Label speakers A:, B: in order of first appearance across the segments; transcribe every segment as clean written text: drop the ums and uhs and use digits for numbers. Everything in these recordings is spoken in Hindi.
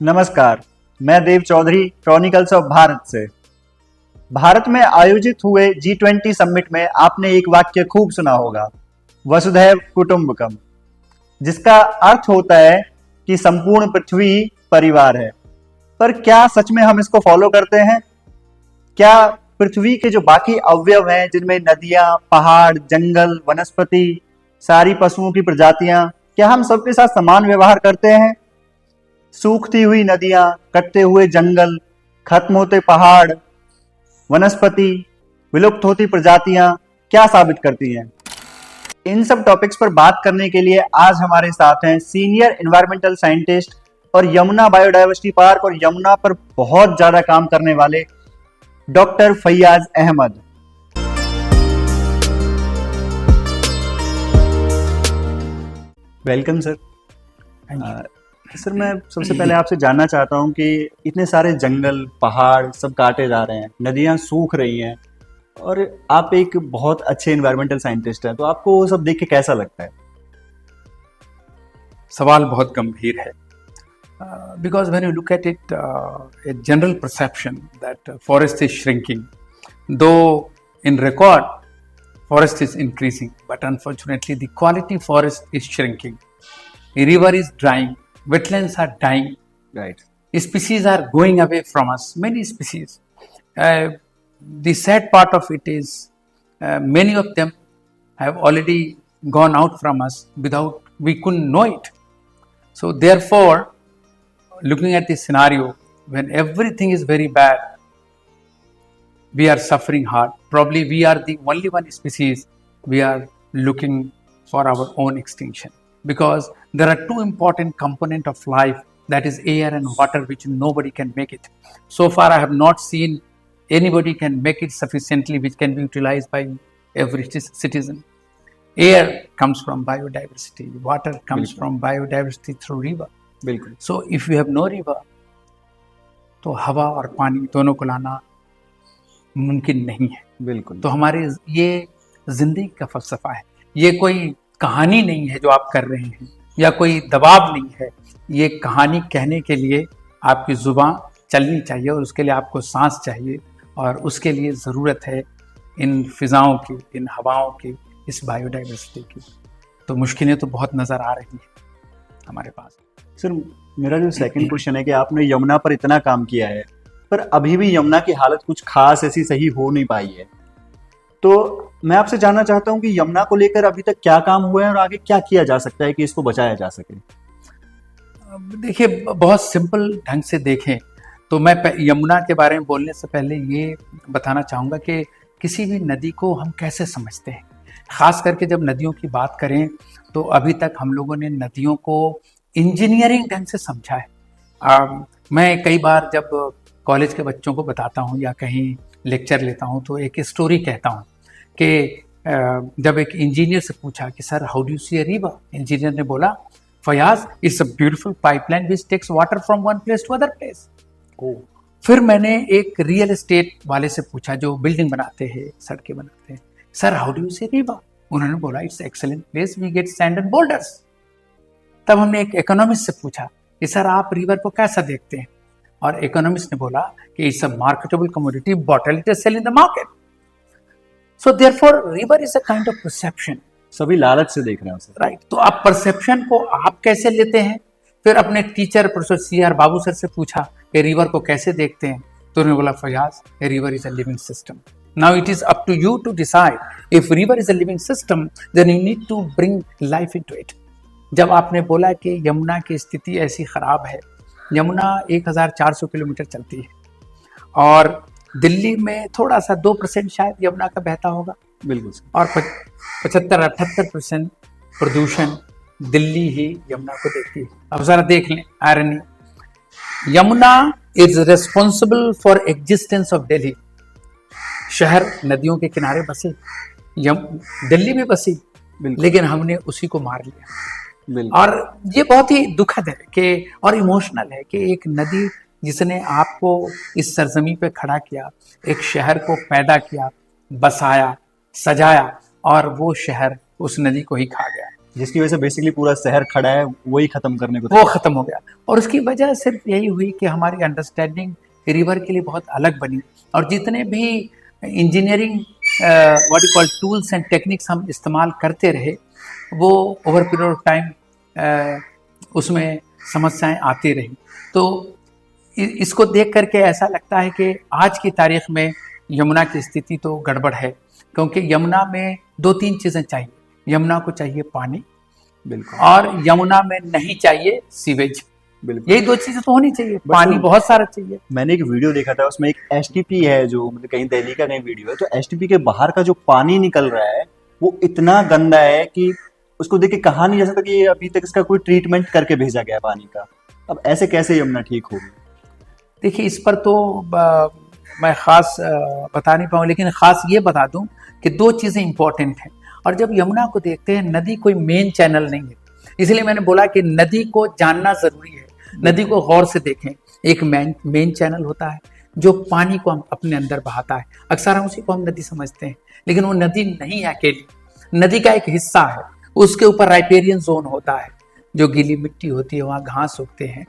A: नमस्कार, मैं देव चौधरी क्रॉनिकल्स ऑफ भारत से। भारत में आयोजित हुए G20 समिट में आपने एक वाक्य खूब सुना होगा, वसुधैव कुटुंबकम, जिसका अर्थ होता है कि संपूर्ण पृथ्वी परिवार है। पर क्या सच में हम इसको फॉलो करते हैं? क्या पृथ्वी के जो बाकी अवयव हैं, जिनमें नदियां, पहाड़, जंगल, वनस्पति, सारी पशुओं की प्रजातियां, क्या हम सबके साथ समान व्यवहार करते हैं? सूखती हुई नदियां, कटते हुए जंगल, खत्म होते पहाड़, वनस्पति, विलुप्त होती प्रजातियां क्या साबित करती हैं? इन सब टॉपिक्स पर बात करने के लिए आज हमारे साथ हैं सीनियर एनवायरमेंटल साइंटिस्ट और यमुना बायोडायवर्सिटी पार्क और यमुना पर बहुत ज्यादा काम करने वाले doctor Faiyaz Ahmad. Welcome sir. Sir, मैं सबसे पहले आपसे जानना चाहता हूं कि इतने सारे जंगल, पहाड़ सब काटे जा रहे हैं, नदियां सूख रही हैं और आप एक बहुत अच्छे एनवायरमेंटल साइंटिस्ट हैं, तो आपको वो सब देख के कैसा लगता है?
B: सवाल बहुत गंभीर है, because when you look at it, a general perception that forest is shrinking, though in record forest is increasing, but unfortunately the quality forest is shrinking. The river is drying, wetlands are dying,
A: Right.
B: species are going away from us, many species. The sad part of it is many of them have already gone out from us without we couldn't know it. So therefore, looking at this scenario, when everything is very bad, we are suffering hard. Probably we are the only one species we are looking for our own extinction, because there are two important components of life, that is air and water, which nobody can make it. So far I have not seen anybody can make it sufficiently which can be utilized by every citizen. Air comes from biodiversity, water comes from biodiversity through river.
A: बिल्कुल।
B: So if you have no river, तो हवा और पानी दोनों को लाना मुमकिन नहीं है।
A: बिल्कुल।
B: तो हमारे ये जिंदगी का फलसफा है, ये कोई कहानी नहीं है जो आप कर रहे हैं, या कोई दबाव नहीं है। ये कहानी कहने के लिए आपकी जुबान चलनी चाहिए और उसके लिए आपको सांस चाहिए, और उसके लिए ज़रूरत है इन फिजाओं की, इन हवाओं की, इस बायोडाइवर्सिटी की। तो मुश्किलें तो बहुत नज़र आ रही हैं हमारे पास।
A: सर, मेरा जो सेकंड क्वेश्चन है कि आपने यमुना पर इतना काम किया है, पर अभी भी यमुना की हालत कुछ खास ऐसी सही हो नहीं पाई है, तो मैं आपसे जानना चाहता हूं कि यमुना को लेकर अभी तक क्या काम हुआ है और आगे क्या किया जा सकता है कि इसको बचाया जा सके?
B: देखिए, बहुत सिंपल ढंग से देखें तो मैं यमुना के बारे में बोलने से पहले ये बताना चाहूँगा कि किसी भी नदी को हम कैसे समझते हैं। ख़ास करके जब नदियों की बात करें तो अभी तक हम लोगों ने नदियों को इंजीनियरिंग ढंग से समझा है। मैं कई बार जब कॉलेज के बच्चों को बताता हूँ या कहीं लेक्चर लेता हूँ तो एक स्टोरी कहता हूँ कि जब एक इंजीनियर से पूछा कि sir, how do you see a river? Engineer ने बोला, Fayaz, it's a beautiful pipeline which takes water from one place to other place. फिर मैंने एक रियल एस्टेट वाले से पूछा जो बिल्डिंग बनाते हैं, सड़कें बनाते हैं, sir how do you see river? उन्होंने बोला, it's excellent place, we get sand and boulders. तब हमने एक इकोनॉमिस्ट से पूछा कि सर आप रिवर को कैसा देखते हैं? और इकोनॉमिस्ट ने बोला कि it's a marketable commodity, bottle it sell in the market. So therefore river is a kind of perception.
A: सभी लालच से देख रहे हैं उसे।
B: राइट। तो आप परसेप्शन को आप कैसे लेते हैं? फिर अपने टीचर प्रोफेसर CR बाबू सर से पूछा कि रिवर को कैसे देखते हैं, तो उन्होंने बोला, Fayaz, a river is a living system. Now it is up to you to decide if river is a living system, then you need to bring life into it. जब आपने बोला कि यमुना की स्थिति ऐसी खराब है, यमुना 1400 किलोमीटर चलती है और दिल्ली में थोड़ा सा 2% शायद यमुना का बहता होगा।
A: बिल्कुल।
B: और 75-78% प्रदूषण दिल्ली ही यमुना को देती है। अब जरा देख लें irony, Yamuna is responsible for existence of Delhi. शहर नदियों के किनारे बसे, दिल्ली में बसी, लेकिन हमने उसी को मार लिया। और ये बहुत ही दुखद है कि, और इमोशनल है कि एक नदी जिसने आपको इस सरजमी पे खड़ा किया, एक शहर को पैदा किया, बसाया, सजाया, और वो शहर उस नदी को ही खा गया।
A: जिसकी वजह से बेसिकली पूरा शहर खड़ा है, वही खत्म करने को
B: वो खत्म हो गया। और उसकी वजह सिर्फ यही हुई कि हमारी अंडरस्टैंडिंग रिवर के लिए बहुत अलग बनी, और जितने भी engineering what you call tools and techniques हम इस्तेमाल करते रहे, वो ओवर पीरियड ऑफ टाइम उसमें समस्याएं आती रही। तो इसको देख करके ऐसा लगता है कि आज की तारीख में यमुना की स्थिति तो गड़बड़ है, क्योंकि यमुना में दो तीन चीज़ें चाहिए। यमुना को चाहिए पानी,
A: बिल्कुल,
B: और यमुना में नहीं चाहिए सीवेज।
A: बिल्कुल,
B: यही दो चीजें तो होनी चाहिए, पानी बहुत सारा चाहिए।
A: मैंने एक वीडियो देखा था, उसमें एक एसटीपी है, जो मतलब कहीं दिल्ली का नहीं वीडियो है, तो एसटीपी के बाहर का जो पानी निकल रहा है वो इतना गंदा है कि उसको देख के कहा नहीं जा सकता कि ये अभी तक इसका कोई ट्रीटमेंट करके भेजा गया है पानी का। अब ऐसे कैसे यमुना ठीक होगी?
B: देखिए, इस पर तो मैं खास बता नहीं पाऊँ, लेकिन खास ये बता दूं कि दो चीजें इंपॉर्टेंट हैं। और जब यमुना को देखते हैं, नदी कोई मेन चैनल नहीं है, इसलिए मैंने बोला कि नदी को जानना जरूरी है, नदी को गौर से देखें। एक मेन चैनल होता है जो पानी को हम अपने अंदर बहाता है, अक्सर हम उसी को हम नदी समझते हैं, लेकिन वो नदी नहीं है अकेली, नदी का एक हिस्सा है। उसके ऊपर राइपेरियन जोन होता है, जो गीली मिट्टी होती है, वहाँ घास उगते हैं।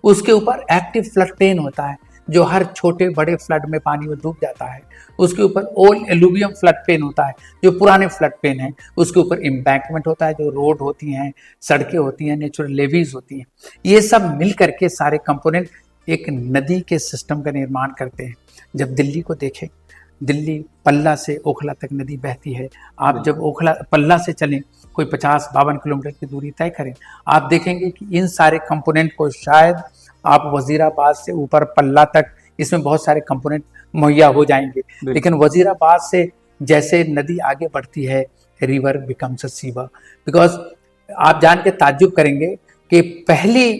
B: उसके ऊपर एक्टिव फ्लड प्लेन होता है, जो हर छोटे बड़े फ्लड में पानी में डूब जाता है। उसके ऊपर ओल्ड एलुवियम फ्लड प्लेन होता है, जो पुराने फ्लड प्लेन है। उसके ऊपर एम्बैंकमेंट होता है, जो रोड होती हैं, सड़कें होती हैं, नेचुरल लेवीज होती हैं। ये सब मिल करके सारे कंपोनेंट एक नदी के सिस्टम का निर्माण करते हैं। जब दिल्ली को देखें, दिल्ली पल्ला से ओखला तक नदी बहती है। आप जब ओखला पल्ला से चलें, कोई 50-52 किलोमीटर की दूरी तय करें, आप देखेंगे कि इन सारे कंपोनेंट को शायद आप वजीराबाद से ऊपर पल्ला तक, इसमें बहुत सारे कंपोनेंट मुहैया हो जाएंगे। लेकिन वजीराबाद से जैसे नदी आगे बढ़ती है, river becomes a sewer, because आप जान के ताज्जुब करेंगे कि पहली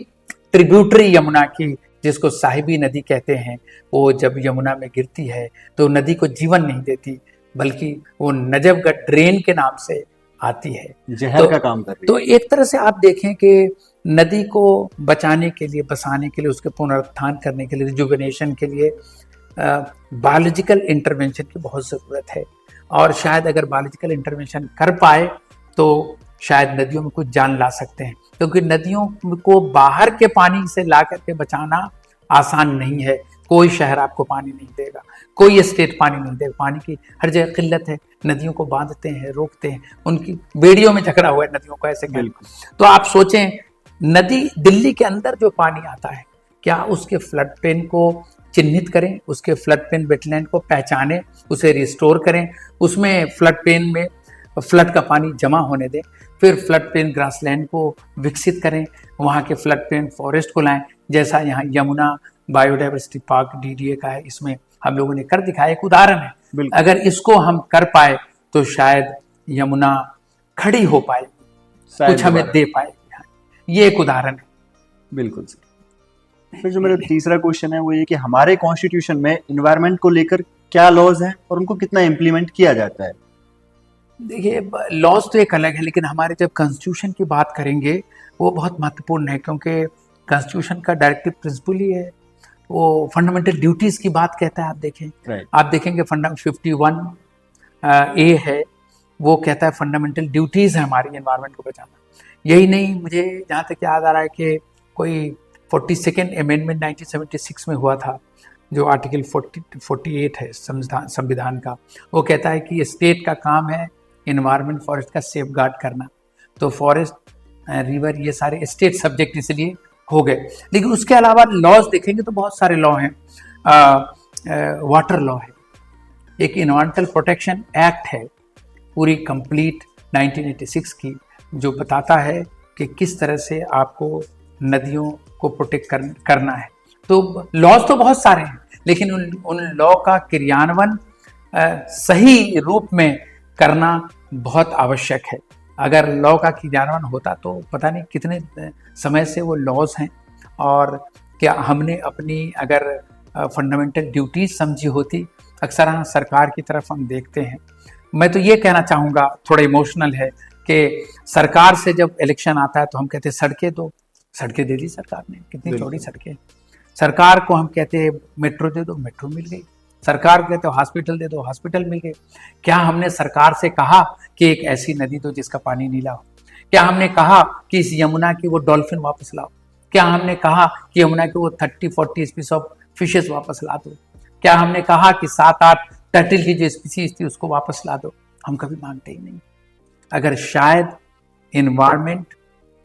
B: ट्रिब्यूटरी यमुना की, जिसको साहिबी नदी कहते हैं, वो जब यमुना में गिरती है तो नदी को जीवन नहीं देती, बल्कि वो नजफगढ़ ड्रेन के नाम से आती है,
A: जहर का काम कर रही है।
B: तो एक तरह से आप देखें कि नदी को बचाने के लिए, बसाने के लिए, उसके पुनरुत्थान करने के लिए, रिजुविनेशन के लिए बायोलॉजिकल इंटरवेंशन की बहुत ज़रूरत है। और शायद अगर बायोलॉजिकल इंटरवेंशन कर पाए तो शायद नदियों में कुछ जान ला सकते हैं, क्योंकि नदियों को बाहर के पानी से ला करके बचाना आसान नहीं है। कोई शहर आपको पानी नहीं देगा, कोई स्टेट पानी नहीं देगा, पानी की हर जगह किल्लत है। नदियों को बांधते हैं, रोकते हैं, उनकी बेड़ियों में झगड़ा हुआ है नदियों को, ऐसे
A: बिल्कुल।
B: तो आप सोचें, नदी दिल्ली के अंदर जो पानी आता है, क्या उसके फ्लड प्लेन को चिन्हित करें, उसके फ्लड प्लेन वेटलैंड को पहचानें, उसे रिस्टोर करें, उसमें फ्लड प्लेन में फ्लड का पानी जमा होने दें, फिर फ्लड प्लेन ग्रासलैंड को विकसित करें, वहाँ के फ्लड प्लेन फॉरेस्ट को लाएं, जैसा यहाँ यमुना बायोडाइवर्सिटी पार्क डीडीए का है, इसमें हम लोगों ने कर दिखाया, एक उदाहरण है। अगर इसको हम कर पाए तो शायद यमुना खड़ी हो पाएगी, कुछ हमें दे पाएगी। ये एक उदाहरण है।
A: बिल्कुल सर। फिर जो मेरा तीसरा क्वेश्चन है वो ये कि हमारे कॉन्स्टिट्यूशन में एनवायरनमेंट को लेकर क्या लॉज हैं और उनको कितना इम्प्लीमेंट किया जाता है?
B: देखिए, लॉज तो एक अलग है, लेकिन हमारे जब कॉन्स्टिट्यूशन की बात करेंगे वो बहुत महत्वपूर्ण है, क्योंकि कॉन्स्टिट्यूशन का डायरेक्टिव प्रिंसिपल ही है, वो फंडामेंटल ड्यूटीज की बात कहता है। आप देखें, आप देखेंगे 51 ए है, वो कहता है फंडामेंटल ड्यूटीज है हमारी एनवायरनमेंट को बचाना। यही नहीं, मुझे जहाँ तक याद आ रहा है कि कोई 42nd अमेंडमेंट 1976 में हुआ था, जो आर्टिकल 48 है संविधान का, वो कहता है कि स्टेट का काम है एनवायरनमेंट फॉरेस्ट का सेफ गार्ड करना। तो फॉरेस्ट, रिवर, ये सारे स्टेट सब्जेक्ट इसलिए हो गए। लेकिन उसके अलावा लॉज देखेंगे तो बहुत सारे लॉ हैं। वाटर लॉ है, एक इन्वायरमेंटल प्रोटेक्शन एक्ट है पूरी कंप्लीट 1986 की, जो बताता है कि किस तरह से आपको नदियों को प्रोटेक्ट करना है। तो लॉज तो बहुत सारे हैं, लेकिन उन लॉ का क्रियान्वयन सही रूप में करना बहुत आवश्यक है। अगर लॉ का क्रियान्वयन होता तो पता नहीं कितने समय से वो लॉज हैं, और क्या हमने अपनी अगर फंडामेंटल ड्यूटीज समझी होती। अक्सर हम सरकार की तरफ हम देखते हैं, मैं तो ये कहना चाहूँगा, थोड़ा इमोशनल है, कि सरकार से जब इलेक्शन आता है तो हम कहते हैं सड़कें दो, सड़कें दे दी सरकार ने, कितनी चौड़ी सड़कें। सरकार को हम कहते हैं मेट्रो दे दो, मेट्रो मिल गई। सरकार को कहते हो हॉस्पिटल दे दो, हॉस्पिटल मिल गए। क्या हमने सरकार से कहा कि एक ऐसी नदी दो जिसका पानी नीला हो? क्या हमने कहा कि इस यमुना की वो डॉल्फिन वापस लाओ? क्या हमने कहा कि यमुना की वो 30-40 स्पीसीज ऑफ फिशेस वापस ला दो? क्या हमने कहा कि 7-8 टर्टल की जो स्पीसीज थी उसको वापस ला दो? हम कभी मांगते ही नहीं। अगर शायद इन्वायरमेंट,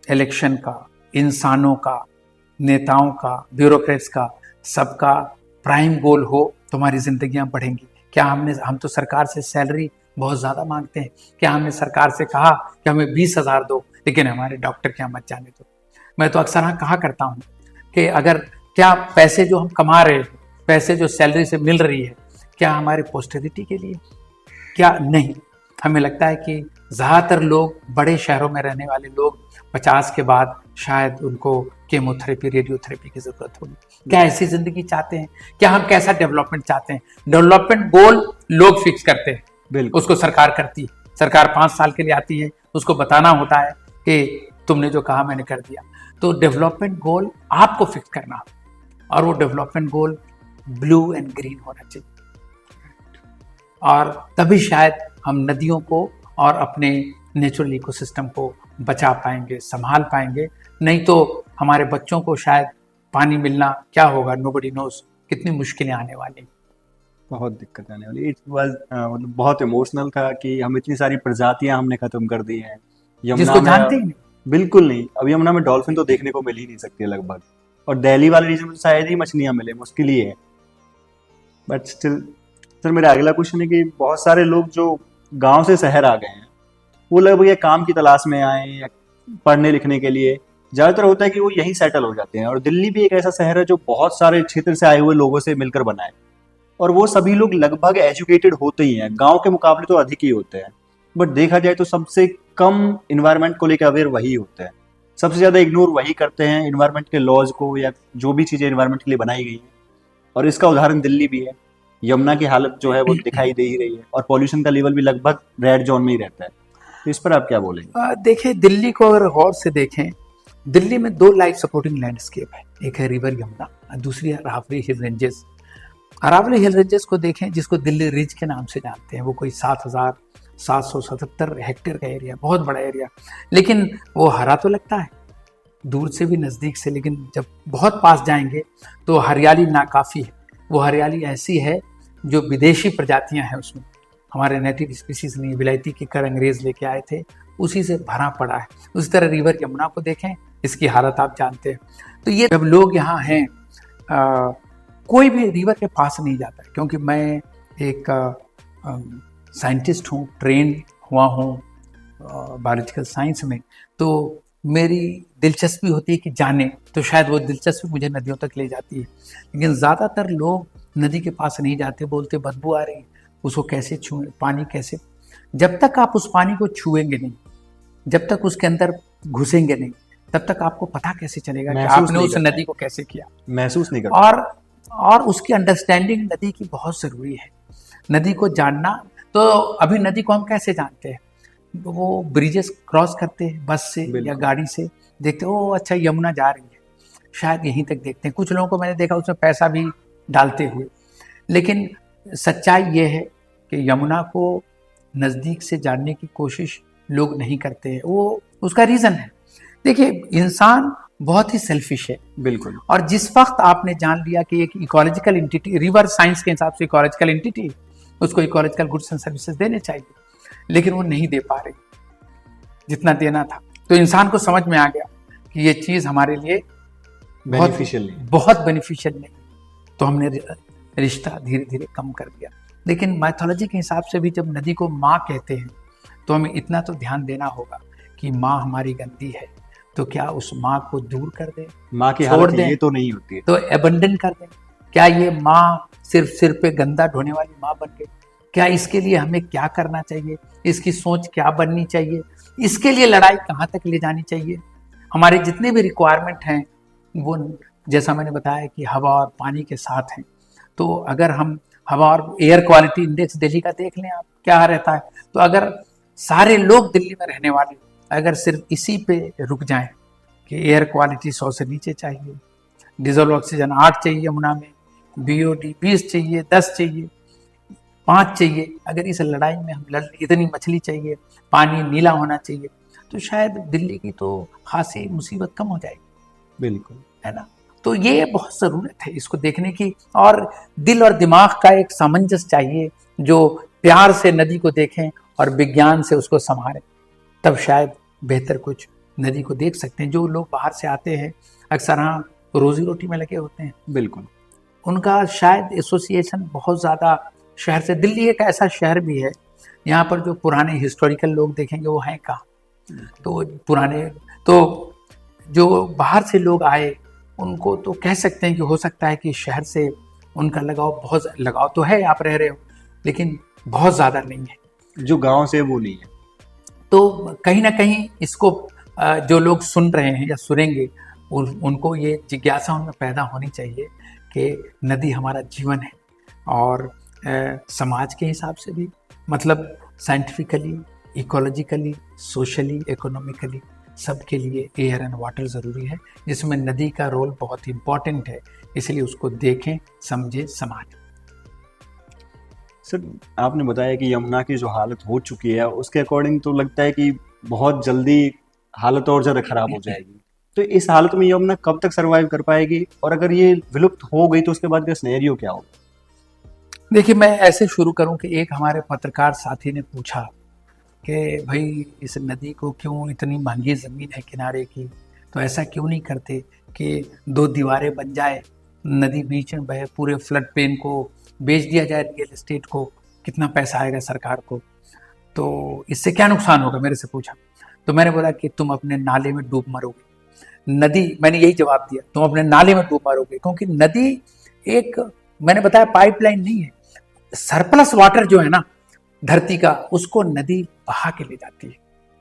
B: इलेक्शन का, इंसानों का, नेताओं का, ब्यूरोक्रेट्स का, सबका प्राइम गोल हो तो हमारी जिंदगियां बढ़ेंगी। क्या हम तो सरकार से सैलरी बहुत ज्यादा मांगते हैं? क्या हमने सरकार से कहा कि हमें 20,000 दो लेकिन हमारे डॉक्टर के यहाँ मत जाने दो? मैं तो अक्सर कहा करता हूँ कि अगर क्या पैसे जो हम कमा रहे हैं, पैसे जो सैलरी से मिल रही है, क्या हमारे पोस्टेरिटी के लिए? क्या नहीं। हमें लगता है कि ज़्यादातर लोग, बड़े शहरों में रहने वाले लोग 50 के बाद शायद उनको केमोथेरेपी, रेडियोथेरेपी की ज़रूरत होगी। क्या ऐसी ज़िंदगी चाहते हैं? क्या हम कैसा डेवलपमेंट चाहते हैं? डेवलपमेंट गोल लोग फिक्स करते हैं,
A: बिल्कुल।
B: उसको सरकार करती है। सरकार 5 साल के लिए आती है, उसको बताना होता है कि तुमने जो कहा मैंने कर दिया। तो डेवलपमेंट गोल आपको फिक्स करना है, और वो development goal blue and green होना चाहिए। और तभी शायद हम नदियों को और अपने नेचुरल इकोसिस्टम को बचा पाएंगे, संभाल पाएंगे। नहीं तो हमारे बच्चों को शायद पानी मिलना क्या होगा, नोबडी नोस, कितनी मुश्किलें आने वाली।
A: बहुत दिक्कत आने वाली। इट वाज मतलब बहुत इमोशनल था कि हम इतनी सारी प्रजातियां हमने खत्म कर दी हैं यमुना
B: जिसको
A: में।
B: जानते ही नहीं।
A: बिल्कुल नहीं। अब यमुना में डॉल्फिन तो देखने को मिल ही नहीं सकती लगभग, और दिल्ली वाले रीजन में शायद ही मछलियां मिले, मुश्किल ही है। बट स्टिल सर, मेरा अगला क्वेश्चन है कि बहुत सारे लोग जो गांव से शहर आ गए हैं, वो लगभग ये काम की तलाश में आए या पढ़ने लिखने के लिए, ज्यादातर होता है कि वो यहीं सेटल हो जाते हैं। और दिल्ली भी एक ऐसा शहर है जो बहुत सारे क्षेत्र से आए हुए लोगों से मिलकर बना है, और वो सभी लोग लगभग एजुकेटेड होते ही हैं, गांव के मुकाबले तो अधिक ही होते हैं। बट देखा जाए तो सबसे कम इन्वायरमेंट को लेकर अवेयर वही होते हैं, सबसे ज्यादा इग्नोर वही करते हैं इन्वायरमेंट के लॉज को या जो भी चीजें इन्वायरमेंट के लिए बनाई गई हैं। और इसका उदाहरण दिल्ली भी है। यमुना की हालत जो है वो दिखाई दे ही रही है, और पॉल्यूशन का लेवल भी लगभग रेड जोन में ही रहता है। तो इस पर आप क्या बोलेंगे?
B: देखें, दिल्ली को अगर गौर से देखें, दिल्ली में 2 लाइफ सपोर्टिंग लैंडस्केप है। एक है रिवर यमुना और दूसरी है Aravalli hill ranges. Aravalli hill ranges को देखें, जिसको दिल्ली रिज के नाम से जानते हैं, वो कोई 7,777 हेक्टेयर का एरिया, बहुत बड़ा एरिया। लेकिन वो हरा तो लगता है दूर से भी, नज़दीक से, लेकिन जब बहुत पास जाएंगे तो हरियाली नाकाफ़ी है। वो हरियाली ऐसी है जो विदेशी प्रजातियां हैं उसमें, हमारे नेटिव स्पीसीज नहीं। विलायती की कर अंग्रेज लेके आए थे, उसी से भरा पड़ा है। उसी तरह रिवर यमुना को देखें, इसकी हालत आप जानते हैं। तो ये जब लोग यहाँ हैं, कोई भी रिवर के पास नहीं जाता, क्योंकि मैं एक साइंटिस्ट हूँ, ट्रेन हुआ हूँ बायोलॉजिकल साइंस में, तो मेरी दिलचस्पी होती है कि जाने, तो शायद वो दिलचस्पी मुझे नदियों तक ले जाती है। लेकिन ज़्यादातर लोग नदी के पास नहीं जाते, बोलते बदबू आ रही है, उसको कैसे छुएं, पानी कैसे। जब तक आप उस पानी को छुएंगे नहीं, जब तक उसके अंदर घुसेंगे नहीं, तब तक आपको पता कैसे चलेगा कि आपने उस नदी को कैसे किया,
A: महसूस नहीं करता।
B: और उसकी अंडरस्टैंडिंग नदी की बहुत ज़रूरी है, नदी को जानना। तो अभी नदी को हम कैसे जानते हैं? वो ब्रिजेस क्रॉस करते हैं बस से या गाड़ी से, देखते हो अच्छा यमुना जा रही है, शायद यहीं तक देखते हैं। कुछ लोगों को मैंने देखा उसमें पैसा भी डालते हुए। लेकिन सच्चाई ये है कि यमुना को नज़दीक से जानने की कोशिश लोग नहीं करते हैं। वो उसका रीज़न है, देखिए, इंसान बहुत ही सेल्फिश है।
A: बिल्कुल।
B: और जिस वक्त आपने जान लिया कि एक इकोलॉजिकल एंटिटी, रिवर साइंस के हिसाब से इकोलॉजिकल एंटिटी, उसको इकोलॉजिकल गुड्स एंड सर्विसेज देने चाहिए, लेकिन वो नहीं दे पा रही जितना देना था। तो इंसान को समझ में आ गया कि ये चीज़ हमारे लिए बहुत बेनिफिशियल नहीं। तो हमने रिश्ता धीरे धीरे कम कर दिया। लेकिन माइथोलॉजी के हिसाब से भी जब नदी को माँ कहते हैं, तो हमें इतना तो ध्यान देना होगा कि माँ हमारी गंदी है, तो क्या उस माँ को दूर कर दें,
A: माँ की हालत ये तो नहीं होती है,
B: तो एबंडन कर दें? क्या ये माँ सिर्फ सिर पे गंदा ढोने वाली माँ बन गई? क्या इसके लिए हमें क्या करना चाहिए? इसकी सोच क्या बननी चाहिए? इसके लिए लड़ाई कहाँ तक ले जानी चाहिए? हमारे जितने भी रिक्वायरमेंट हैं वो, जैसा मैंने बताया कि हवा और पानी के साथ हैं। तो अगर हम हवा और एयर क्वालिटी इंडेक्स दिल्ली का देख लें आप, क्या रहता है। तो अगर सारे लोग दिल्ली में रहने वाले अगर सिर्फ इसी पे रुक जाएं कि एयर क्वालिटी 100 से नीचे चाहिए, डिजल ऑक्सीजन 8 चाहिए यमुना में, BOD 20 चाहिए, 10 चाहिए, 5 चाहिए, अगर इस लड़ाई में हम इतनी मछली चाहिए, पानी नीला होना चाहिए, तो शायद दिल्ली की तो खासी मुसीबत कम हो जाएगी,
A: बिल्कुल।
B: है ना। तो ये बहुत ज़रूरत है इसको देखने की, और दिल और दिमाग का एक सामंजस्य चाहिए, जो प्यार से नदी को देखें और विज्ञान से उसको संभालें, तब शायद बेहतर कुछ नदी को देख सकते हैं। जो लोग बाहर से आते हैं अक्सर हाँ रोजी रोटी में लगे होते हैं,
A: बिल्कुल।
B: उनका शायद एसोसिएशन बहुत ज़्यादा शहर से, दिल्ली एक ऐसा शहर भी है यहाँ पर जो पुराने हिस्टोरिकल लोग देखेंगे वो हैं कहाँ, तो पुराने, तो जो बाहर से लोग आए उनको तो कह सकते हैं कि हो सकता है कि शहर से उनका लगाव तो है, आप रह रहे हो, लेकिन बहुत ज़्यादा नहीं है,
A: जो गांव से वो नहीं है।
B: तो कहीं ना कहीं इसको जो लोग सुन रहे हैं या सुनेंगे उनको ये जिज्ञासा उनमें पैदा होनी चाहिए कि नदी हमारा जीवन है, और समाज के हिसाब से भी, मतलब साइंटिफिकली, इकोलॉजिकली, सोशली, इकोनॉमिकली, सबके लिए एयर एंड वाटर ज़रूरी है, जिसमें नदी का रोल बहुत इम्पॉर्टेंट है, इसलिए उसको देखें, समझें, समाज।
A: सर आपने बताया कि यमुना की जो हालत हो चुकी है उसके अकॉर्डिंग तो लगता है कि बहुत जल्दी हालत और ज़्यादा खराब हो जाएगी, तो इस हालत में यमुना कब तक सर्वाइव कर पाएगी, और अगर ये विलुप्त हो गई तो उसके बाद का सिनेरियो क्या होगा?
B: देखिए, मैं ऐसे शुरू करूं कि एक हमारे पत्रकार साथी ने पूछा कि भाई इस नदी को क्यों इतनी महंगी ज़मीन है किनारे की, तो ऐसा क्यों नहीं करते कि 2 दीवारें बन जाए, नदी बीच में बहे, पूरे फ्लड प्लेन को बेच दिया जाए रियल एस्टेट को, कितना पैसा आएगा सरकार को, तो इससे क्या नुकसान होगा, मेरे से पूछा। तो मैंने बोला कि तुम अपने नाले में डूब मरोगे। नदी, मैंने यही जवाब दिया, तुम अपने नाले में डूब मरोगे, क्योंकि नदी एक, मैंने बताया, पाइपलाइन नहीं है, सरप्लस वाटर जो है ना धरती का, उसको नदी बहा के ले जाती है,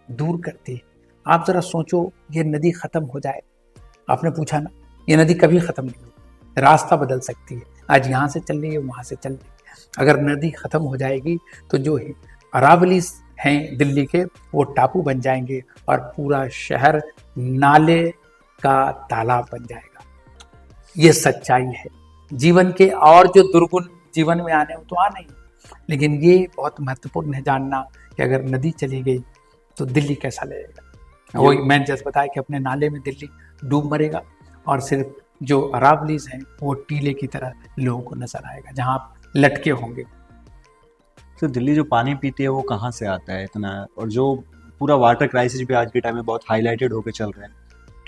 B: दूर करती है। आप जरा सोचो, ये नदी खत्म हो जाए, आपने पूछा ना, ये नदी कभी खत्म नहीं होगी, रास्ता बदल सकती है, आज यहाँ से चल रही है, वहाँ से चल रही है। अगर नदी खत्म हो जाएगी तो जो अरावली हैं दिल्ली के, वो टापू बन जाएंगे और पूरा शहर नाले का तालाब बन जाएगा। ये सच्चाई है जीवन के, और जो दुर्गुण जीवन में आने हो तो आना ही, लेकिन ये बहुत महत्वपूर्ण है जानना कि अगर नदी चली गई तो दिल्ली कैसा लगेगा। वही मैंने जैसे बताया कि अपने नाले में दिल्ली डूब मरेगा, और सिर्फ जो अरावलीज हैं वो टीले की तरह लोगों को नजर आएगा, जहां आप लटके होंगे।
A: तो दिल्ली जो पानी पीती है वो कहाँ से आता है इतना, और जो पूरा वाटर क्राइसिस भी आज के टाइम में बहुत हाईलाइटेड होकर चल रहा है,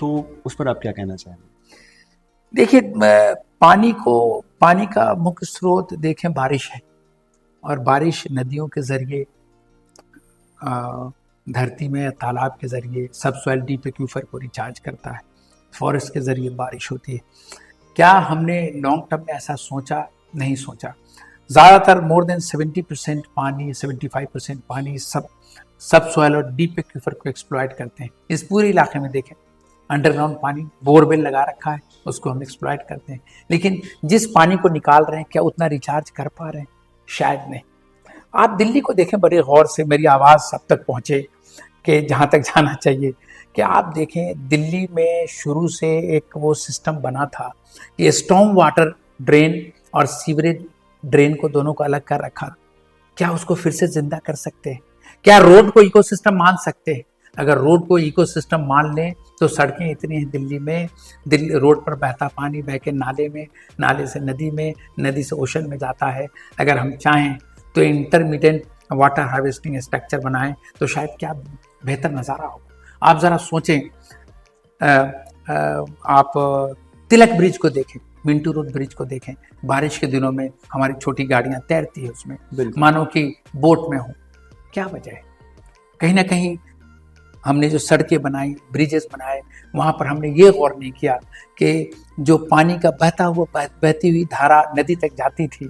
A: तो उस पर आप क्या कहना चाहेंगे?
B: देखिए, पानी का मुख्य स्रोत देखें बारिश है, और बारिश नदियों के जरिए, धरती में तालाब के जरिए, सब सॉइल डीप एक्वीफर को रिचार्ज करता है, फॉरेस्ट के जरिए बारिश होती है। क्या हमने लॉन्ग टर्म में ऐसा सोचा? नहीं सोचा। ज़्यादातर मोर देन 70% पानी, 75% पानी सब सॉइल और डीप एक्वीफर को एक्सप्लॉइट करते हैं। इस पूरे इलाके में देखें, अंडरग्राउंड पानी, बोरवेल लगा रखा है, उसको हम एक्सप्लॉइट करते हैं, लेकिन जिस पानी को निकाल रहे हैं क्या उतना रिचार्ज कर पा रहे हैं? शायद नहीं। आप दिल्ली को देखें बड़े गौर से, मेरी आवाज़ सब तक पहुँचे कि जहाँ तक जाना चाहिए, कि आप देखें दिल्ली में शुरू से एक वो सिस्टम बना था, ये स्टॉर्म वाटर ड्रेन और सीवरेज ड्रेन को दोनों को अलग कर रखा। क्या उसको फिर से जिंदा कर सकते हैं? क्या रोड को इकोसिस्टम मान सकते हैं? अगर रोड को इकोसिस्टम मान लें तो सड़कें इतनी हैं दिल्ली में, दिल्ली रोड पर बहता पानी बह के नाले में, नाले से नदी में, नदी से ओशन में जाता है। अगर हम चाहें तो इंटरमीडिएट वाटर हार्वेस्टिंग स्ट्रक्चर बनाएं तो शायद क्या बेहतर नज़ारा होगा। आप ज़रा सोचें, आप तिलक ब्रिज को देखें, मिंटू रोड ब्रिज को देखें, बारिश के दिनों में हमारी छोटी गाड़ियां तैरती है उसमें, मानो कि बोट में हो। क्या वजह है? कहीं ना कहीं हमने जो सड़कें बनाई, ब्रिजेस बनाए, वहाँ पर हमने ये गौर नहीं किया कि जो पानी का बहती हुई धारा नदी तक जाती थी,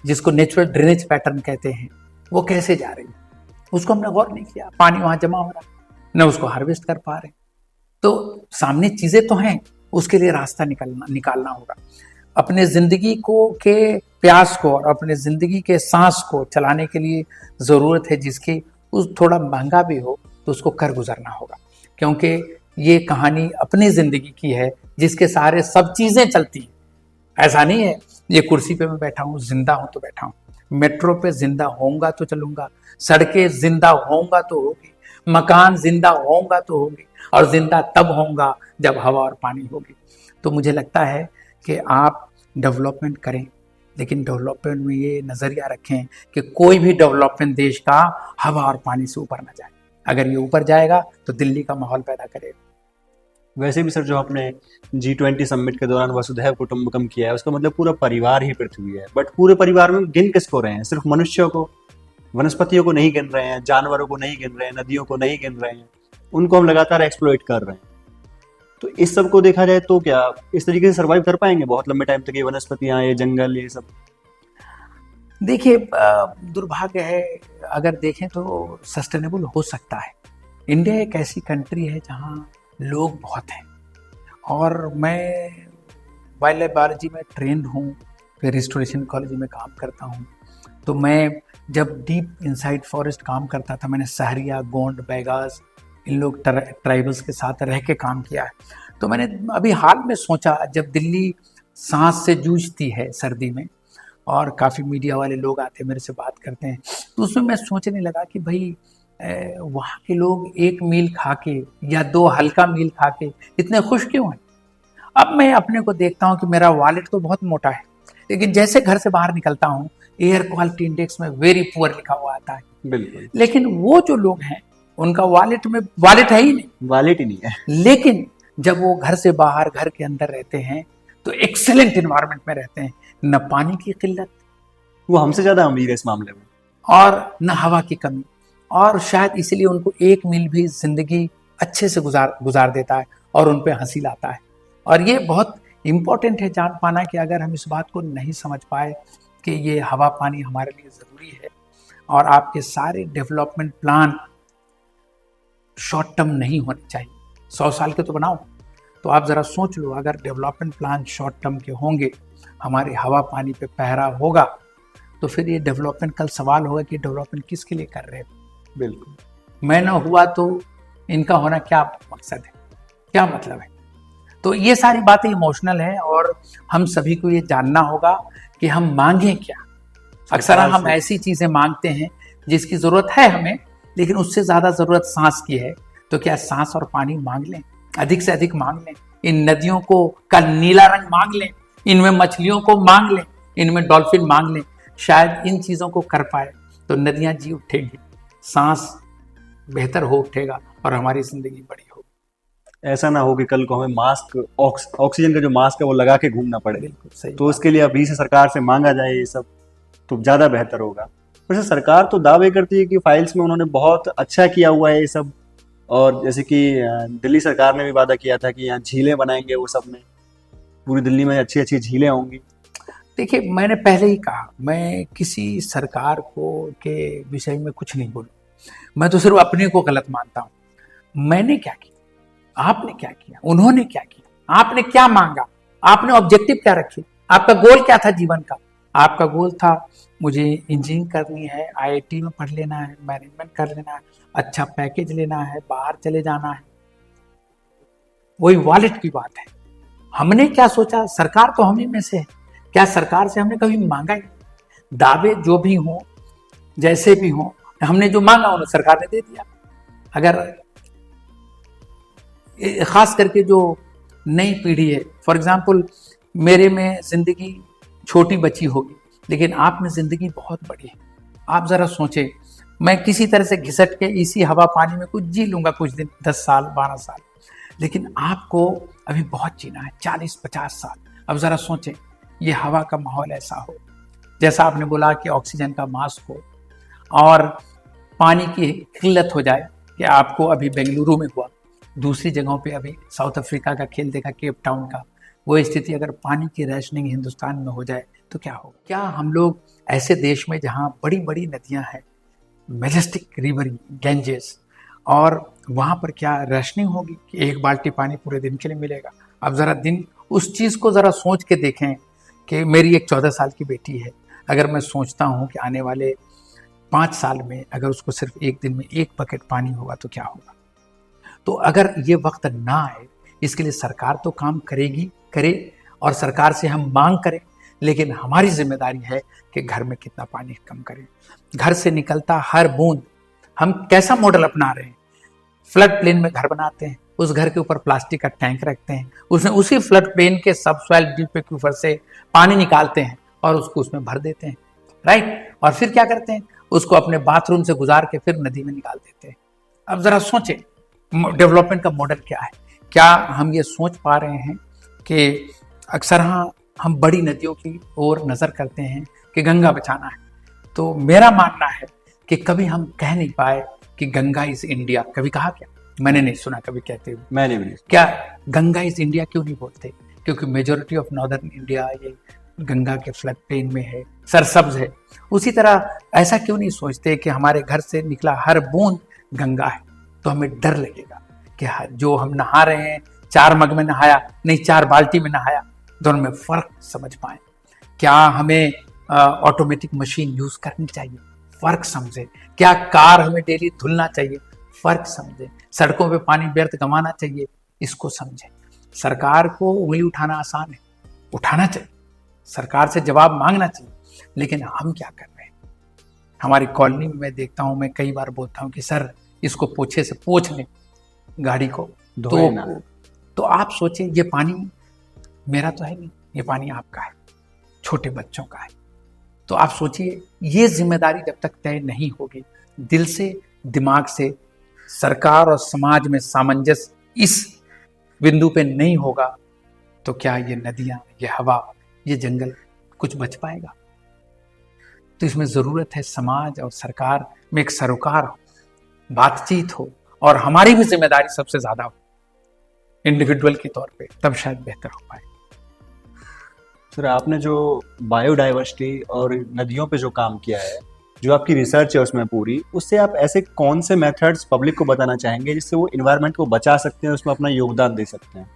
B: जिसको नेचुरल ड्रेनेज पैटर्न कहते हैं, वो कैसे जा रही है, उसको हमने गौर नहीं किया। पानी वहाँ जमा हो रहा, न उसको हार्वेस्ट कर पा रहे। तो सामने चीज़ें तो हैं, उसके लिए रास्ता निकालना होगा। अपने ज़िंदगी को के प्यास को और अपने ज़िंदगी के सांस को चलाने के लिए ज़रूरत है जिसकी, उस थोड़ा महंगा भी हो तो उसको कर गुजरना होगा, क्योंकि ये कहानी अपनी ज़िंदगी की है जिसके सहारे सब चीज़ें चलती हैं। ऐसा नहीं है ये कुर्सी पे मैं बैठा हूँ, जिंदा हूँ तो बैठा हूँ, मेट्रो पे जिंदा होऊंगा तो चलूंगा, सड़कें जिंदा होऊंगा तो होगी, मकान जिंदा होगा तो होंगे, और जिंदा तब होगा जब हवा और पानी होगी। तो मुझे लगता है कि आप डेवलपमेंट करें, लेकिन डेवलपमेंट में ये नजरिया रखें कि कोई भी डेवलपमेंट देश का हवा और पानी से ऊपर ना जाए। अगर ये ऊपर जाएगा तो दिल्ली का माहौल पैदा करेगा।
A: वैसे भी सर, जो आपने G20 समिट के दौरान वसुधैव कुटुंबकम किया है, उसका मतलब पूरा परिवार ही पृथ्वी है। बट पूरे परिवार में गिन किसको रहे हैं? सिर्फ मनुष्यों को, वनस्पतियों को नहीं गिन रहे हैं, जानवरों को नहीं गिन रहे हैं, नदियों को नहीं गिन रहे हैं, उनको हम लगातार एक्सप्लॉइट कर रहे हैं। तो इस सब को देखा जाए तो क्या इस तरीके से सर्वाइव कर पाएंगे बहुत लंबे टाइम तक ये वनस्पतियां, ये जंगल, ये सब?
B: देखिए, दुर्भाग्य है, अगर देखें तो सस्टेनेबल हो सकता है। इंडिया एक ऐसी कंट्री है जहाँ लोग बहुत हैं, और मैं वाइल्ड लाइफ बायोलॉजी में ट्रेंड हूँ, फिर रिस्टोरेशन इकोलॉजी में काम करता हूँ। तो मैं जब डीप इनसाइड फॉरेस्ट काम करता था, मैंने सहरिया, गोंड, बैगास, इन लोग ट्राइबल्स के साथ रह के काम किया है। तो मैंने अभी हाल में सोचा, जब दिल्ली सांस से जूझती है सर्दी में और काफ़ी मीडिया वाले लोग आते हैं मेरे से बात करते हैं, तो उसमें मैं सोचने लगा कि भाई वहाँ के लोग एक मील खा के या दो हल्का मील खा के इतने खुश क्यों हैं। अब मैं अपने को देखता हूँ कि मेरा वॉलेट तो बहुत मोटा है, लेकिन जैसे घर से बाहर निकलता हूँ एयर क्वालिटी इंडेक्स में वेरी पुअर लिखा हुआ आता है।
A: बिल्कुल।
B: लेकिन वो जो लोग हैं उनका वॉलेट में वॉलेट है ही नहीं,
A: वॉलेट ही नहीं है।
B: लेकिन जब वो घर से बाहर घर के अंदर रहते हैं तो एक्सेलेंट इन्वायरमेंट में रहते हैं, न पानी की किल्लत,
A: वो हमसे ज्यादा अमीर है इस मामले में,
B: और न हवा की कमी, और शायद इसलिए उनको एक मील भी जिंदगी अच्छे से गुजार देता है और उन पे हंसी लाता है। और ये बहुत इम्पोर्टेंट है जान पाना कि अगर हम इस बात को नहीं समझ पाए कि ये हवा पानी हमारे लिए ज़रूरी है, और आपके सारे डेवलपमेंट प्लान शॉर्ट टर्म नहीं होने चाहिए। 100 साल के तो बनाओ, तो आप ज़रा सोच लो, अगर डेवलपमेंट प्लान शॉर्ट टर्म के होंगे, हमारे हवा पानी पे पहरा होगा, तो फिर ये डेवलपमेंट, कल सवाल होगा कि डेवलपमेंट किसके लिए कर रहे हैं।
A: बिल्कुल।
B: मैं ना हुआ तो इनका होना क्या मकसद है, क्या मतलब है। तो ये सारी बातें इमोशनल हैं, और हम सभी को ये जानना होगा कि हम मांगे क्या। अक्सर हम ऐसी चीज़ें मांगते हैं जिसकी ज़रूरत है हमें, लेकिन उससे ज़्यादा ज़रूरत सांस की है, तो क्या सांस और पानी मांग लें, अधिक से अधिक मांग लें, इन नदियों को का नीला रंग मांग लें, इनमें मछलियों को मांग लें, इनमें डॉल्फिन मांग लें। शायद इन चीज़ों को कर पाए तो नदियाँ जी उठेंगी, सांस बेहतर हो उठेगा, और हमारी ज़िंदगी बड़ी होगी।
A: ऐसा ना हो कि कल को हमें मास्क, ऑक्सीजन का जो मास्क है वो लगा के घूमना पड़े।
B: बिल्कुल सही।
A: तो उसके लिए अभी से सरकार से मांगा जाए ये सब, तो ज़्यादा बेहतर होगा। वैसे सरकार तो दावे करती है कि फाइल्स में उन्होंने बहुत अच्छा किया हुआ है ये सब, और जैसे कि दिल्ली सरकार ने भी वादा किया था कि यहाँ झीलें बनाएंगे, वो सब में पूरी दिल्ली में अच्छी अच्छी झीलें होंगी।
B: देखिए, मैंने पहले ही कहा, मैं किसी सरकार को के विषय में कुछ नहीं बोलूँ, मैं तो सिर्फ अपने को गलत मानता हूँ। मैंने क्या किया, आपने क्या किया, उन्होंने क्या किया, आपने क्या मांगा, आपने ऑब्जेक्टिव क्या रखे, आपका गोल क्या था जीवन का। आपका गोल था मुझे इंजीनियरिंग करनी है, IIT में पढ़ लेना है, मैनेजमेंट कर लेना है, अच्छा पैकेज लेना है, बाहर चले जाना है। वही वॉलेट की बात है। हमने क्या सोचा, सरकार तो हम ही में से है, क्या सरकार से हमने कभी मांगा ही? दावे जो भी हों, जैसे भी हों, हमने जो मांगा उन्हें सरकार ने दे दिया। अगर खास करके जो नई पीढ़ी है, फॉर एग्जाम्पल मेरे में जिंदगी छोटी बची होगी, लेकिन आप में जिंदगी बहुत बड़ी है। आप जरा सोचें, मैं किसी तरह से घिसट के इसी हवा पानी में कुछ जी लूंगा, कुछ दिन, 10 साल 12 साल, लेकिन आपको अभी बहुत जीना है, 40-50 साल। अब जरा सोचें, ये हवा का माहौल ऐसा हो, जैसा आपने बोला कि ऑक्सीजन का मास्क हो, और पानी की किल्लत हो जाए, कि आपको अभी बेंगलुरु में हुआ, दूसरी जगहों पे अभी साउथ अफ्रीका का खेल देखा, केप टाउन का, वो स्थिति अगर पानी की रैशनिंग हिंदुस्तान में हो जाए तो क्या होगा। क्या हम लोग ऐसे देश में जहाँ बड़ी बड़ी नदियाँ हैं, मेजेस्टिक रिवर गैंजेस, और वहाँ पर क्या रैशनिंग होगी कि एक बाल्टी पानी पूरे दिन के लिए मिलेगा। अब ज़रा दिन उस चीज़ को ज़रा सोच के देखें कि मेरी एक 14 साल की बेटी है, अगर मैं सोचता हूँ कि आने वाले 5 साल में अगर उसको सिर्फ एक दिन में 1 बकेट पानी होगा तो क्या होगा। तो अगर ये वक्त ना आए, इसके लिए सरकार तो काम करेगी, करे, और सरकार से हम मांग करें, लेकिन हमारी जिम्मेदारी है कि घर में कितना पानी कम करें। घर से निकलता हर बूंद, हम कैसा मॉडल अपना रहे हैं फ्लड प्लेन में घर बनाते हैं, उस घर के ऊपर प्लास्टिक का टैंक रखते हैं, उसमें उसी फ्लड प्लेन के सबसॉइल डीप एक्वीफर से पानी निकालते हैं और उसको उसमें भर देते हैं, राइट। और फिर क्या करते हैं, उसको अपने बाथरूम से गुजार के फिर नदी में निकाल देते हैं। अब जरा सोचें डेवलपमेंट का मॉडल क्या है। क्या हम ये सोच पा रहे हैं कि अक्सर हम बड़ी नदियों की ओर नजर करते हैं कि गंगा बचाना है, तो मेरा मानना है कि कभी हम कह नहीं पाए कि गंगा इज इंडिया। कभी कहा क्या? मैंने नहीं सुना कभी कहते हुए।
A: मैंने भी नहीं।
B: क्या गंगा इज इंडिया क्यों नहीं बोलते? क्योंकि मेजोरिटी ऑफ नॉर्दर्न इंडिया ये गंगा के फ्लड प्लेन में है, सरसब्ज है। उसी तरह ऐसा क्यों नहीं सोचते कि हमारे घर से निकला हर बूंद गंगा है, तो हमें डर लगेगा कि जो हम नहा रहे हैं 4 मग में नहाया नहीं 4 बाल्टी में नहाया, दोनों में फर्क समझ पाए। क्या हमें ऑटोमेटिक मशीन यूज करनी चाहिए, फर्क समझे। क्या कार हमें डेली धुलना चाहिए, फर्क समझे। सड़कों पे पानी व्यर्थ गंवाना चाहिए, इसको समझे। सरकार को उंगली उठाना आसान है, उठाना चाहिए, सरकार से जवाब मांगना चाहिए, लेकिन हम क्या कर रहे हैं? हमारी कॉलोनी में मैं देखता हूं, मैं कई बार बोलता हूं कि सर इसको पोछे से पोंछ लें गाड़ी को, तो आप सोचें ये पानी मेरा तो है नहीं, ये पानी आपका है, छोटे बच्चों का है। तो आप सोचिए ये जिम्मेदारी जब तक तय नहीं होगी, दिल से दिमाग से सरकार और समाज में सामंजस्य इस बिंदु पे नहीं होगा, तो क्या ये नदियां, ये हवा, ये जंगल कुछ बच पाएगा? तो इसमें जरूरत है समाज और सरकार में एक सरोकार हो, बातचीत हो, और हमारी भी जिम्मेदारी सबसे ज्यादा हो इंडिविजुअल के तौर पे, तब शायद बेहतर हो पाए।
A: सर, आपने जो बायोडाइवर्सिटी और नदियों पे जो काम किया है, जो आपकी रिसर्च है उसमें पूरी, उससे आप ऐसे कौन से मेथड्स पब्लिक को बताना चाहेंगे जिससे वो इन्वायरमेंट को बचा सकते हैं, उसमें अपना योगदान दे सकते हैं?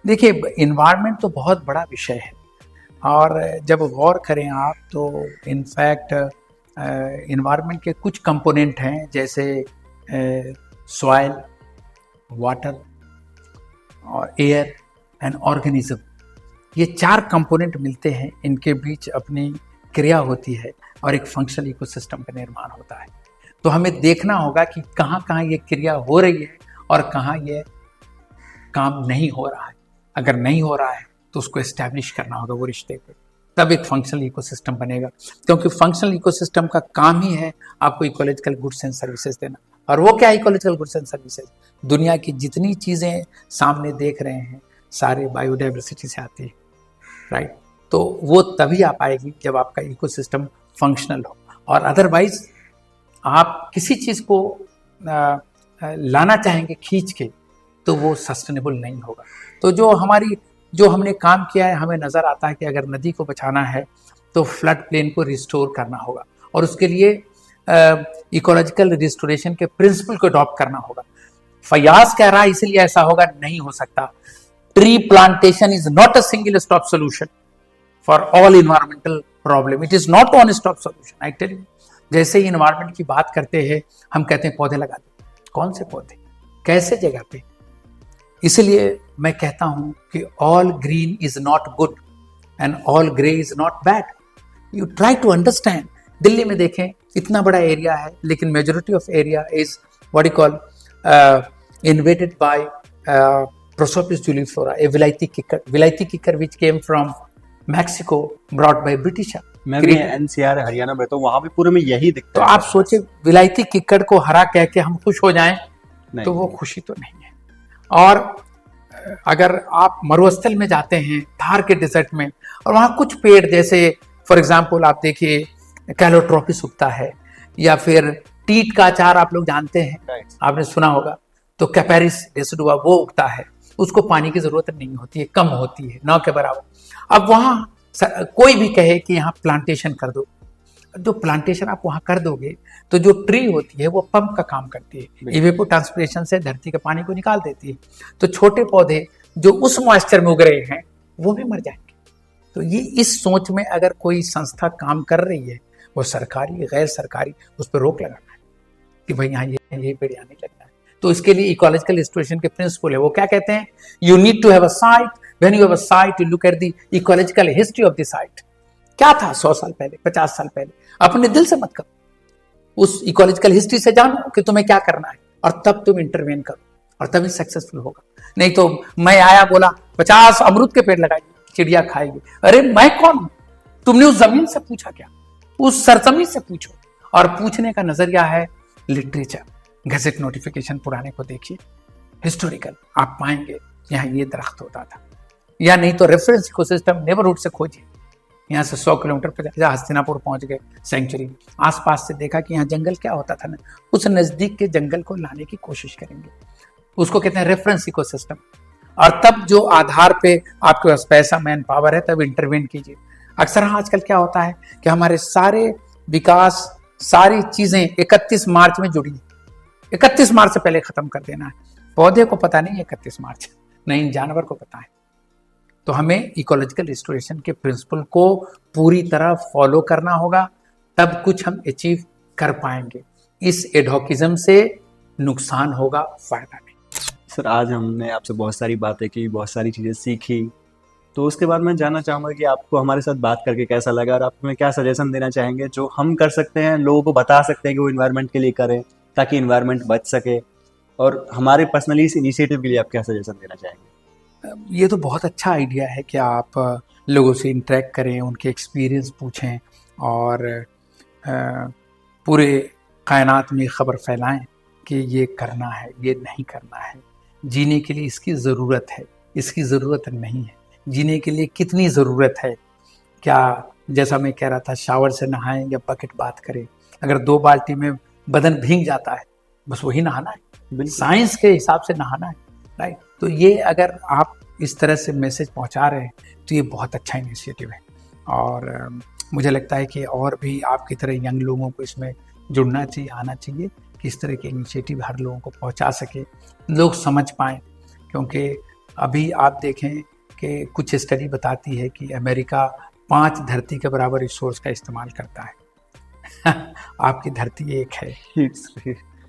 B: देखिए, इन्वायरमेंट तो बहुत बड़ा विषय है, और जब गौर करें आप तो इनफैक्ट इन्वायरमेंट के कुछ कंपोनेंट हैं, जैसे सॉइल, वाटर और एयर एंड ऑर्गेनिज्म। ये 4 कंपोनेंट मिलते हैं, इनके बीच अपनी क्रिया होती है और एक फंक्शनल इकोसिस्टम का निर्माण होता है। तो हमें देखना होगा कि कहाँ कहाँ ये क्रिया हो रही है और कहाँ ये काम नहीं हो रहा है। अगर नहीं हो रहा है तो उसको एस्टैब्लिश करना होगा वो रिश्ते को, तब एक फंक्शनल इकोसिस्टम बनेगा। क्योंकि फंक्शनल इकोसिस्टम का काम ही है आपको इकोलॉजिकल गुड्स एंड सर्विसेज देना। और वो क्या है इकोलॉजिकल गुड्स एंड सर्विसेज? दुनिया की जितनी चीज़ें सामने देख रहे हैं सारे बायोडाइवर्सिटी से आती है, राइट। तो वो तभी आ पाएगी जब आपका इकोसिस्टम फंक्शनल हो, और अदरवाइज आप किसी चीज़ को लाना चाहेंगे खींच के तो वो सस्टेनेबल नहीं होगा। तो जो हमने काम किया है, हमें नज़र आता है कि अगर नदी को बचाना है तो फ्लड प्लेन को रिस्टोर करना होगा, और उसके लिए इकोलॉजिकल रिस्टोरेशन के प्रिंसिपल को अडॉप्ट करना होगा। फयाज कह रहा है इसलिए ऐसा होगा, नहीं हो सकता। Tree plantation is not a single stop solution for all environmental problem, it is not one stop solution. I tell you, जैसे ही इन्वायरमेंट की बात करते हैं हम कहते हैं पौधे लगा दो, कौन से पौधे, कैसे जगह पे? इसलिए मैं कहता हूं कि all green is not good and all grey is not bad. You try to understand. Delhi में देखें इतना बड़ा एरिया है, लेकिन majority of area is what you call invaded by Prosopis juliflora, a विलायती किकर which came from Mexico, brought by British।
A: मैं भी एनसीआर हरियाणा में, तो वहां भी पूरे में यही दिखता
B: तो
A: है।
B: आप सोचे विलायती किक्कड़ को हरा कह के हम खुश हो जाएं, तो वो खुशी तो नहीं है। और अगर आप मरुस्थल में जाते हैं थार के डेजर्ट में, और वहाँ कुछ पेड़ जैसे फॉर एग्जाम्पल आप देखिए कैलोट्रोपिस उगता है, या फिर टीट का अचार आप लोग जानते हैं, आपने सुना होगा, तो कैपेरिस डेसिडुआ वो उगता है, उसको पानी की जरूरत नहीं होती है, कम होती है, न के बराबर। अब वहाँ कोई भी कहे कि यहाँ प्लांटेशन कर दो, जो प्लांटेशन आप वहाँ कर दोगे तो जो ट्री होती है वो पंप का काम करती है, इवेपो ट्रांसपिरेशन से धरती के पानी को निकाल देती है। तो छोटे पौधे जो उस मॉइस्चर में उग रहे हैं वो भी मर जाएंगे। तो ये इस सोच में अगर कोई संस्था काम कर रही है, वो सरकारी गैर सरकारी, उस पर रोक लगाना है कि भाई यहाँ ये पेड़ यहाँ नहीं लगना है। तो इसके लिए इकोलॉजिकल रिस्टोरेशन के प्रिंसिपल है, वो क्या कहते हैं, you need to have a site, when you have a site you look at the ecological history of the site. क्या था 100 साल पहले, 50 साल पहले, अपने दिल से मत करो, उस इकोलॉजिकल हिस्ट्री से जानो कि तुम्हें क्या करना है। और तब तुम इंटरवेन करो और तभी सक्सेसफुल होगा। नहीं तो मैं आया बोला 50 अमरूद के पेड़ लगाइए, चिड़िया खाएगी, अरे मैं कौन हूं? तुमने उस जमीन से पूछा क्या? उस सरजमीन से पूछो। और पूछने का नजरिया है लिटरेचर, गैजेट नोटिफिकेशन पुराने को देखिए, हिस्टोरिकल आप पाएंगे यहाँ ये दरख्त होता था, या नहीं तो रेफरेंस इकोसिस्टम नेबरहुड से खोजिए। यहाँ से 100 किलोमीटर पर हस्तिनापुर पहुंच गए सेंचुरी, आसपास से देखा कि यहाँ जंगल क्या होता था ना, उस नजदीक के जंगल को लाने की कोशिश करेंगे, उसको कहते हैं रेफरेंस इकोसिस्टम। और तब जो आधार पे आपके पास पैसा मैन पावर है तब इंटरवेन कीजिए। अक्सर आजकल क्या होता है कि हमारे सारे विकास, सारी चीजें 31 मार्च में जुड़ी, 31 मार्च से पहले खत्म कर देना है। पौधे को पता नहीं 31 मार्च, नहीं जानवर को पता है। तो हमें इकोलॉजिकल रिस्टोरेशन के प्रिंसिपल को पूरी तरह फॉलो करना होगा, तब कुछ हम अचीव कर पाएंगे। इस एडहॉकिज्म से नुकसान होगा, फायदा नहीं।
A: सर, आज हमने आपसे बहुत सारी बातें की, बहुत सारी चीज़ें सीखी, तो उसके बाद मैं जानना चाहूँगा कि आपको हमारे साथ बात करके कैसा लगा और आप हमें क्या सजेशन देना चाहेंगे जो हम कर सकते हैं, लोगों को बता सकते हैं कि वो इन्वायरमेंट के लिए करें ताकि इन्वायरमेंट बच सके, और हमारे पर्सनली इस इनिशिएटिव के लिए आप क्या सजेशन देना चाहेंगे?
B: ये तो बहुत अच्छा आइडिया है कि आप लोगों से इंटरेक्ट करें, उनके एक्सपीरियंस पूछें और पूरे कायनात में खबर फैलाएं कि ये करना है, ये नहीं करना है, जीने के लिए इसकी ज़रूरत है, इसकी ज़रूरत नहीं है, जीने के लिए कितनी ज़रूरत है। क्या जैसा मैं कह रहा था, शावर से नहाएं या बकेट बात करें, अगर 2 बाल्टी में बदन भीग जाता है बस वही नहाना है, साइंस के हिसाब से नहाना है, राइट। तो ये अगर आप इस तरह से मैसेज पहुंचा रहे हैं तो ये बहुत अच्छा इनिशिएटिव है। और मुझे लगता है कि और भी आपकी तरह यंग लोगों को इसमें जुड़ना चाहिए, आना चाहिए कि इस तरह के इनिशिएटिव हर लोगों को पहुंचा सके, लोग समझ पाएँ। क्योंकि अभी आप देखें कि कुछ स्टडी बताती है कि अमेरिका 5 धरती के बराबर रिसोर्स का इस्तेमाल करता है आपकी धरती एक है।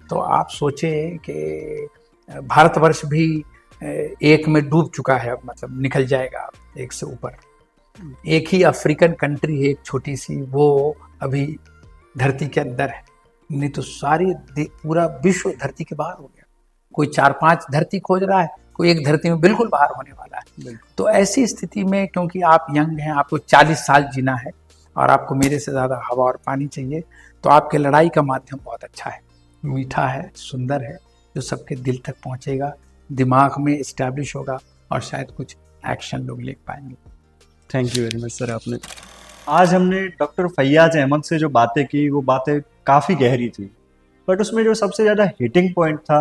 B: तो आप सोचें कि भारतवर्ष भी एक में डूब चुका है, अब मतलब निकल जाएगा एक से ऊपर। एक ही अफ्रीकन कंट्री है एक छोटी सी, वो अभी धरती के अंदर है, नहीं तो सारी पूरा विश्व धरती के बाहर हो गया। कोई 4-5 धरती खोज रहा है, कोई एक धरती में बिल्कुल बाहर होने वाला है। तो ऐसी स्थिति में क्योंकि आप यंग हैं, आपको 40 साल जीना है और आपको मेरे से ज़्यादा हवा और पानी चाहिए, तो आपके लड़ाई का माध्यम बहुत अच्छा है, मीठा है, सुंदर है, जो सबके दिल तक पहुंचेगा, दिमाग में इस्टेब्लिश होगा और शायद कुछ एक्शन लोग ले पाएंगे।
A: Thank you very much sir. आपने आज हमने डॉक्टर फैयाज अहमद से जो बातें की वो बातें काफ़ी गहरी थी, बट उसमें जो सबसे ज़्यादा हिटिंग पॉइंट था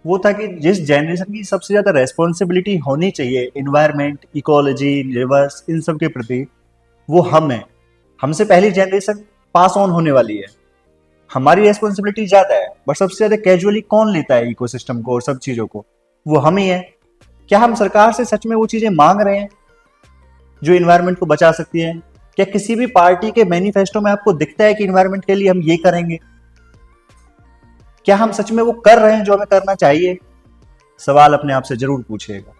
A: वो था कि जिस जनरेशन की सबसे ज़्यादा रेस्पॉन्सिबिलिटी होनी चाहिए इन्वायरमेंट, इकोलॉजी, रिवर्स, इन सब के प्रति, वो हम हैं। हमसे पहली जनरेशन पास ऑन होने वाली है, हमारी रेस्पॉन्सिबिलिटी ज़्यादा है, बट सबसे ज़्यादा कैजुअली कौन लेता है इकोसिस्टम को और सब चीज़ों को? वो हम ही हैं। क्या हम सरकार से सच में वो चीज़ें मांग रहे हैं जो इन्वायरमेंट को बचा सकती हैं? क्या किसी भी पार्टी के मैनिफेस्टो में आपको दिखता है कि इन्वायरमेंट के लिए हम ये करेंगे? क्या हम सच में वो कर रहे हैं जो हमें करना चाहिए? सवाल अपने आप से जरूर पूछिएगा।